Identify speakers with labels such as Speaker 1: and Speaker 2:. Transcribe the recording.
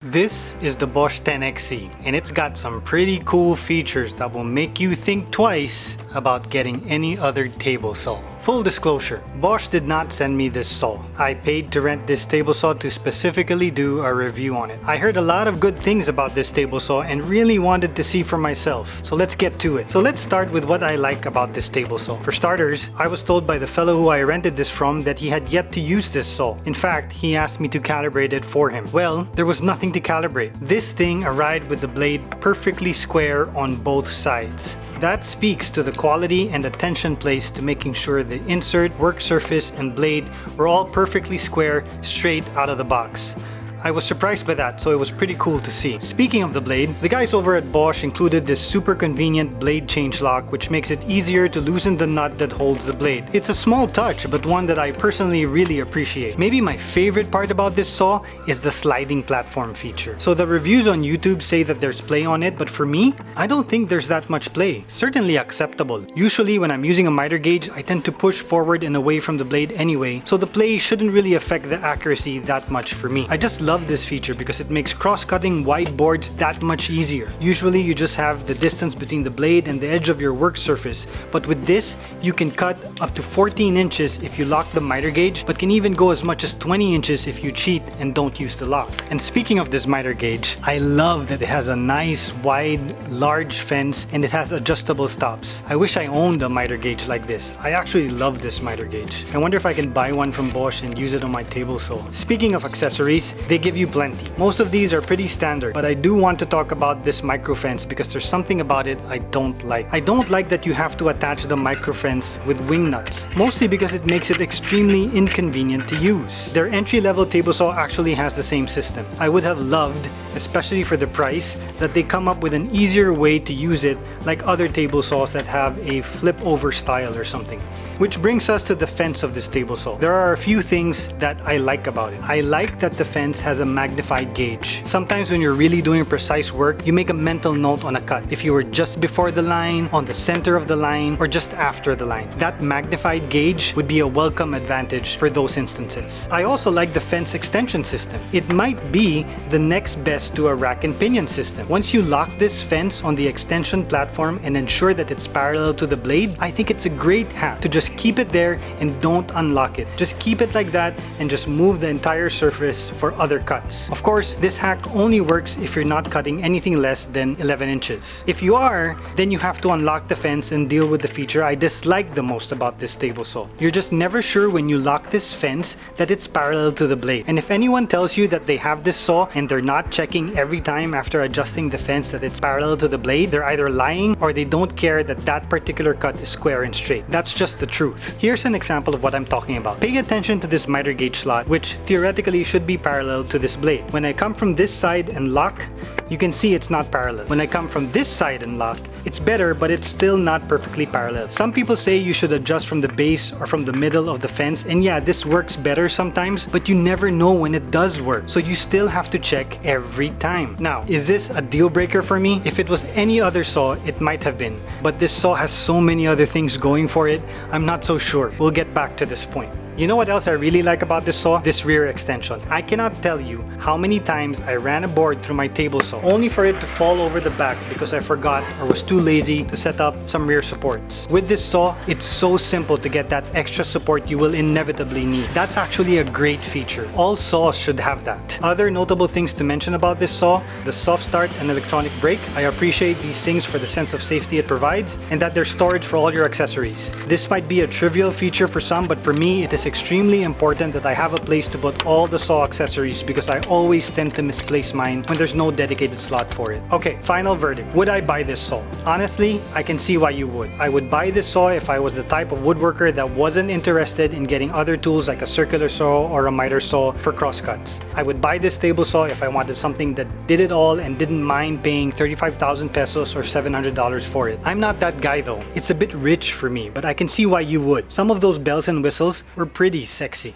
Speaker 1: This is the Bosch 10XC, and it's got some pretty cool features that will make you think twice about getting any other table saw. Full disclosure, Bosch did not send me this saw. I paid to rent this table saw to specifically do a review on it. I heard a lot of good things about this table saw and really wanted to see for myself. So let's get to it. So let's start with what I like about this table saw. For starters, I was told by the fellow who I rented this from that he had yet to use this saw. In fact, he asked me to calibrate it for him. Well, there was nothing to calibrate. This thing arrived with the blade perfectly square on both sides. That speaks to the quality and attention placed to making sure the insert, work surface, and blade were all perfectly square straight out of the box. I was surprised by that, so it was pretty cool to see. Speaking of the blade, the guys over at Bosch included this super convenient blade change lock, which makes it easier to loosen the nut that holds the blade. It's a small touch, but one that I personally really appreciate. Maybe my favorite part about this saw is the sliding platform feature. So the reviews on YouTube say that there's play on it, but for me, I don't think there's that much play. Certainly acceptable. Usually when I'm using a miter gauge, I tend to push forward and away from the blade anyway, so the play shouldn't really affect the accuracy that much for me. I just love this feature because it makes cross-cutting wide boards that much easier. Usually you just have the distance between the blade and the edge of your work surface, but with this you can cut up to 14 inches if you lock the miter gauge, but can even go as much as 20 inches if you cheat and don't use the lock. And speaking of this miter gauge, I love that it has a nice wide large fence and it has adjustable stops. I wish I owned a miter gauge like this. I actually love this miter gauge. I wonder if I can buy one from Bosch and use it on my table saw. Speaking of accessories, they give you plenty. Most of these are pretty standard, but I do want to talk about this micro fence because there's something about it I don't like. I don't like that you have to attach the micro fence with wing nuts, mostly because it makes it extremely inconvenient to use. Their entry-level table saw actually has the same system. I would have loved, especially for the price, that they come up with an easier way to use it like other table saws that have a flip over style or something. Which brings us to the fence of this table saw. There are a few things that I like about it. I like that the fence has a magnified gauge. Sometimes when you're really doing precise work, you make a mental note on a cut. If you were just before the line, on the center of the line, or just after the line. That magnified gauge would be a welcome advantage for those instances. I also like the fence extension system. It might be the next best to a rack and pinion system. Once you lock this fence on the extension platform and ensure that it's parallel to the blade, I think it's a great hack to just keep it there and don't unlock it. Just keep it like that and just move the entire surface for other cuts. Of course, this hack only works if you're not cutting anything less than 11 inches. If you are, then you have to unlock the fence and deal with the feature I dislike the most about this table saw. You're just never sure when you lock this fence that it's parallel to the blade. And if anyone tells you that they have this saw and they're not checking every time after adjusting the fence that it's parallel to the blade, they're either lying or they don't care that that particular cut is square and straight. That's just the truth. Here's an example of what I'm talking about. Pay attention to this miter gauge slot, which theoretically should be parallel to this blade. When I come from this side and lock, you can see it's not parallel. When I come from this side and lock, it's better, but it's still not perfectly parallel. Some people say you should adjust from the base or from the middle of the fence, and yeah, this works better sometimes, but you never know when it does work, so you still have to check every time. Now, is this a deal breaker for me? If it was any other saw, it might have been, but this saw has so many other things going for it, I'm not so sure. We'll get back to this point. You know what else I really like about this saw? This rear extension. I cannot tell you how many times I ran a board through my table saw only for it to fall over the back because I forgot or was too lazy to set up some rear supports. With this saw, it's so simple to get that extra support you will inevitably need. That's actually a great feature. All saws should have that. Other notable things to mention about this saw: the soft start and electronic brake. I appreciate these things for the sense of safety it provides and that there's storage for all your accessories. This might be a trivial feature for some, but for me it is extremely important that I have a place to put all the saw accessories because I always tend to misplace mine when there's no dedicated slot for it. Okay, final verdict. Would I buy this saw? Honestly, I can see why you would. I would buy this saw if I was the type of woodworker that wasn't interested in getting other tools like a circular saw or a miter saw for crosscuts. I would buy this table saw if I wanted something that did it all and didn't mind paying 35,000 pesos or $700 for it. I'm not that guy though. It's a bit rich for me, but I can see why you would. Some of those bells and whistles were pretty sexy.